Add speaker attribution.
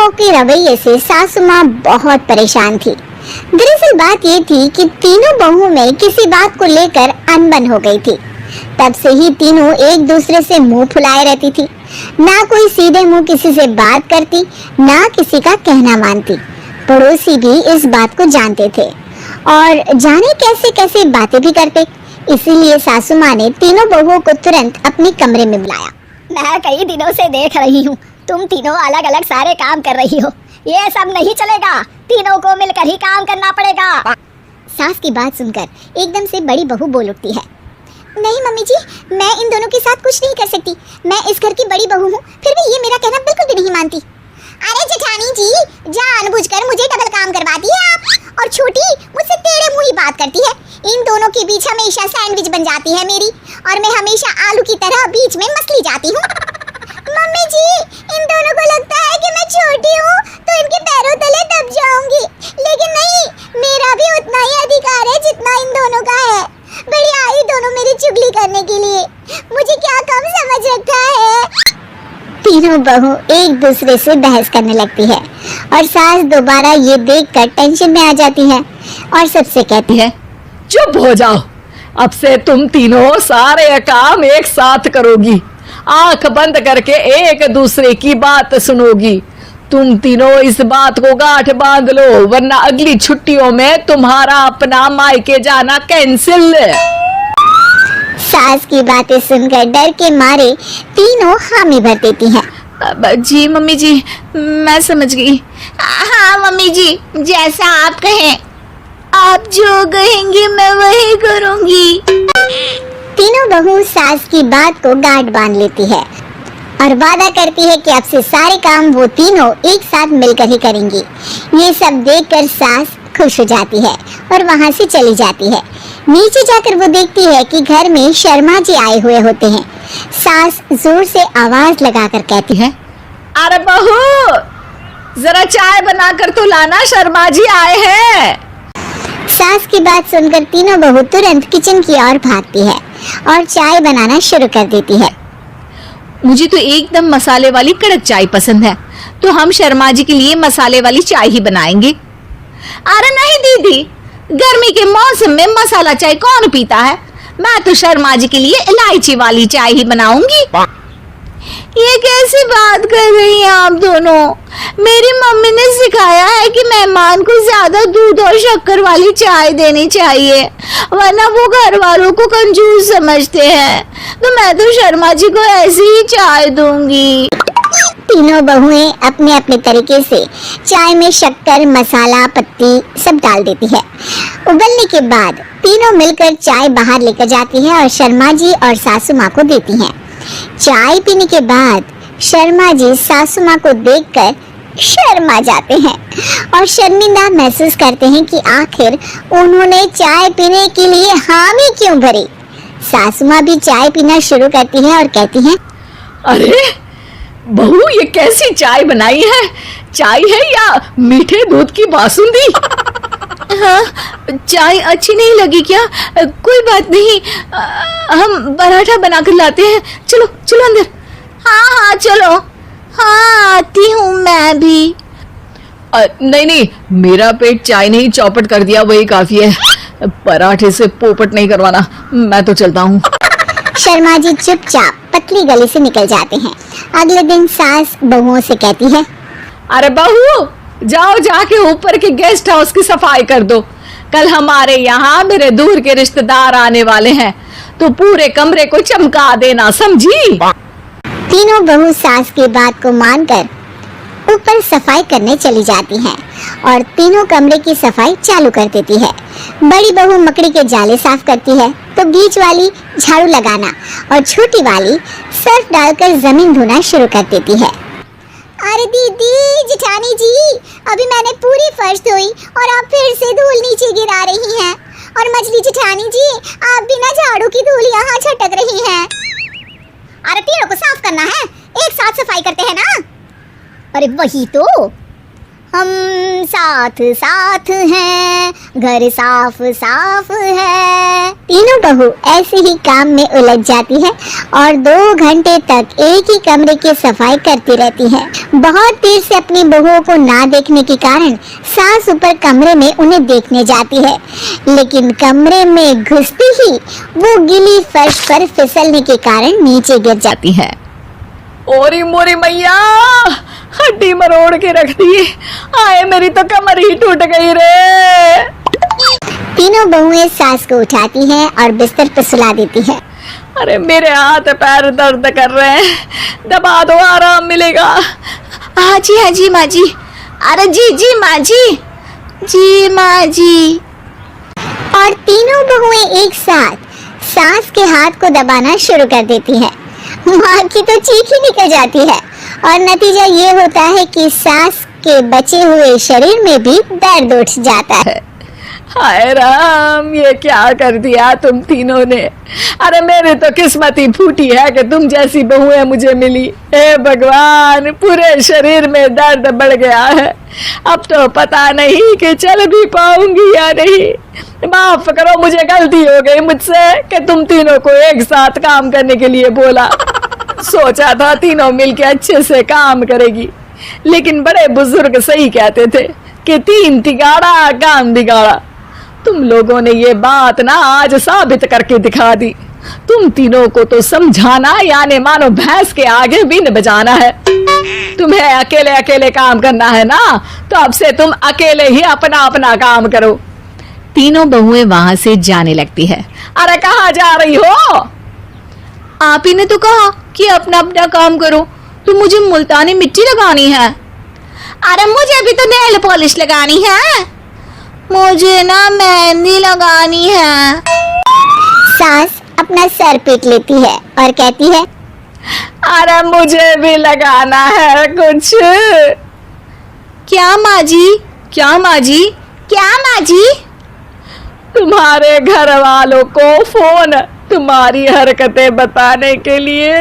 Speaker 1: तीनों के रवैये से सासू माँ बहुत परेशान थी। दरअसल बात ये थी कि तीनों बहुओं में किसी बात को लेकर अनबन हो गई थी। तब से ही तीनों एक दूसरे से मुंह फुलाए रहती थी। ना कोई सीधे मुंह किसी से बात करती, ना किसी का कहना मानती। पड़ोसी भी इस बात को जानते थे और जाने कैसे कैसे बातें भी करते। इसीलिए सासू माँ ने तीनों बहुओं को तुरंत अपने कमरे में बुलाया।
Speaker 2: मैं कई दिनों से देख रही हूँ, तुम तीनों अलग अलग सारे काम कर रही हो। ये सब नहीं चलेगा, तीनों को मिलकर ही काम करना पड़ेगा।
Speaker 1: सास की बात सुनकर एकदम से बड़ी बहू बोल उठती है। नहीं मम्मी जी, मैं इन दोनों के साथ कुछ नहीं कर सकती। मैं इस घर की बड़ी बहू हूँ, फिर भी ये मेरा कहना बिल्कुल भी नहीं मानती। अरे जेठानी जी, जानबूझकर मुझे डबल काम करवाती है आप। और छोटी मुझसे टेढ़े मुंह ही बात करती है। इन दोनों के बीच हमेशा सैंडविच बन जाती है मेरी, और मैं हमेशा आलू की तरह बीच में मसली जाती हूँ। मम्मी जी, इन दोनों को लगता है कि मैं छोटी हूँ तो इनके पैरों तले दब जाऊंगी, लेकिन नहीं, मेरा भी उतना ही अधिकार है जितना इन दोनों का है। बड़ी आई दोनों मेरी चुगली करने के लिए, मुझे क्या कम समझ रखा है। तीनों बहू एक दूसरे से बहस करने लगती है और सास दोबारा ये देखकर टेंशन में आ जाती है और सबसे कहती है,
Speaker 3: चुप हो जाओ, अब से तुम तीनों सारे काम एक साथ करोगी, आंख बंद करके एक दूसरे की बात सुनोगी। तुम तीनों इस बात को गांठ बांध लो, वरना अगली छुट्टियों में तुम्हारा अपना मायके जाना कैंसिल।
Speaker 1: सास की बातें सुनकर डर के मारे तीनों हामी भर देती हैं।
Speaker 4: जी मम्मी जी, मैं समझ गई। हाँ मम्मी जी, जैसा आप कहें, आप जो कहेंगी मैं वही करूंगी।
Speaker 1: तीनों बहू सास की बात को गांठ बांध लेती है और वादा करती है कि अब से सारे काम वो तीनों एक साथ मिलकर ही करेंगी। ये सब देखकर सास खुश हो जाती है और वहाँ से चली जाती है। नीचे जाकर वो देखती है कि घर में शर्मा जी आए हुए होते हैं। सास जोर से आवाज लगाकर कहती है,
Speaker 3: अरे बहू, जरा चाय बनाकर तो लाना, शर्मा जी आए हैं।
Speaker 1: सास की बात सुनकर तीनों बहू तुरंत किचन की ओर भागती है और चाय बनाना शुरू कर देती है।
Speaker 4: मुझे तो एकदम मसाले वाली कड़क चाय पसंद है, तो हम शर्मा जी के लिए मसाले वाली चाय ही बनाएंगे। अरे नहीं दीदी, गर्मी के मौसम में मसाला चाय कौन पीता है? मैं तो शर्मा जी के लिए इलायची वाली चाय ही बनाऊंगी। ये कैसी बात कर रही हैं आप दोनों? मेरी मम्मी ने सिखाया है कि मेहमान को ज्यादा दूध और शक्कर वाली चाय देनी चाहिए, वरना वो घर वालों को कंजूस समझते हैं। तो मैं तो शर्मा जी को ऐसी ही चाय दूंगी।
Speaker 1: तीनों बहुएं अपने अपने तरीके से चाय में शक्कर, मसाला, पत्ती सब डाल देती है। उबलने के बाद तीनों मिलकर चाय बाहर लेकर जाती है और शर्मा जी और सासू माँ को देती हैं। चाय पीने के बाद शर्मा जी सासू माँ को देखकर शर्मा जाते हैं और शर्मिंदा महसूस करते हैं कि आखिर उन्होंने चाय पीने के लिए हामी क्यों भरी। सासू माँ भी चाय पीना शुरू करती है और कहती हैं,
Speaker 3: अरे बहू, ये कैसी चाय बनाई है? चाय है या मीठे दूध की बासुंदी?
Speaker 4: हाँ, चाय अच्छी नहीं लगी क्या? कोई बात नहीं, हम पराठा बनाकर लाते हैं। चलो चलो अंदर। हाँ हाँ चलो। हाँ आती हूँ मैं भी।
Speaker 3: नहीं नहीं, मेरा पेट चाय ने ही चौपट कर दिया, वही काफी है। पराठे से पोपट नहीं करवाना, मैं तो चलता हूँ।
Speaker 1: शर्मा जी चुपचाप पतली गली से निकल जाते हैं। अगले दिन सास बहुओं से कहती है,
Speaker 3: अरे बहू, जाओ जाके ऊपर के गेस्ट हाउस की सफाई कर दो। कल हमारे यहाँ मेरे दूर के रिश्तेदार आने वाले हैं, तो पूरे कमरे को चमका देना, समझी?
Speaker 1: तीनों बहू सास की बात को मानकर ऊपर सफाई करने चली जाती हैं और तीनों कमरे की सफाई चालू कर देती है। बड़ी बहू मकड़ी के जाले साफ करती है, तो बीच वाली झाड़ू लगाना और छोटी वाली सर्फ डालकर जमीन धोना शुरू कर देती है। अरे दीदी, जेठानी जी, अभी मैंने पूरी फर्श धोई और आप फिर से धूल नीचे गिरा रही हैं। और मछली जेठानी जी, आप बिना झाड़ू की धूल यहाँ छटक रही हैं। अरे तीनों को साफ करना है, एक साथ सफाई करते हैं ना। अरे वही तो। हम साथ साथ हैं, घर साफ साफ है। तीनों बहू ऐसे ही काम में उलझ जाती है और 2 घंटे तक एक ही कमरे की सफाई करती रहती है। बहुत देर से अपनी बहुओं को ना देखने के कारण सास ऊपर कमरे में उन्हें देखने जाती है, लेकिन कमरे में घुसती ही वो गीली फर्श पर फिसलने के कारण नीचे गिर जाती
Speaker 3: है। ओरी मोरी मैया, हड्डी मरोड़ के रख दी। आए मेरी तो कमर ही टूट गई रे।
Speaker 1: तीनों बहुएं सास को उठाती हैं और बिस्तर पर सुला देती है।
Speaker 3: अरे मेरे हाथ पैर दर्द कर रहे हैं, दबा दो, आराम मिलेगा।
Speaker 4: हाँ जी माँ जी। अरे जी माँ जी, जी माँ जी।
Speaker 1: और तीनों बहुएं एक साथ सास के हाथ को दबाना शुरू कर देती है। माँ की तो चीख ही निकल जाती है और नतीजा ये होता है कि सास के बचे हुए शरीर में भी दर्द उठ जाता है।
Speaker 3: हाय राम, ये क्या कर दिया तुम तीनों ने। अरे मेरी तो किस्मत ही फूटी है कि तुम जैसी बहुएं मुझे मिली। हे भगवान, पूरे शरीर में दर्द बढ़ गया है। अब तो पता नहीं कि चल भी पाऊंगी या नहीं। माफ करो, मुझे गलती हो गई मुझसे कि तुम तीनों को एक साथ काम करने के लिए बोला। सोचा था तीनों मिलके अच्छे से काम करेगी, लेकिन बड़े बुजुर्ग सही कहते थे कि 3 तिगाड़ा काम बिगाड़ा। तुम लोगों ने ये बात ना आज साबित करके दिखा दी। तुम तीनों को तो समझाना यानी मानो भैंस के आगे बीन बजाना है। तुम्हें अकेले अकेले काम करना है ना, तो अब से तुम अकेले ही अपना अपना काम करो।
Speaker 4: तीनों बहुएं वहां से जाने लगती है।
Speaker 3: अरे कहाँ जा रही हो?
Speaker 4: आप ही ने तो कहा कि अपना अपना काम करो, तो मुझे मुल्तानी मिट्टी लगानी है। अरे मुझे भी तो नेल पॉलिश लगानी है, मुझे ना मेहंदी लगानी है।
Speaker 1: सास अपना सर पीट लेती है और कहती है,
Speaker 3: अरे मुझे भी लगाना है कुछ।
Speaker 4: क्या माँ जी? क्या माँ जी? क्या माँ जी?
Speaker 3: तुम्हारे घर वालों को फोन तुम्हारी हरकतें बताने के लिए।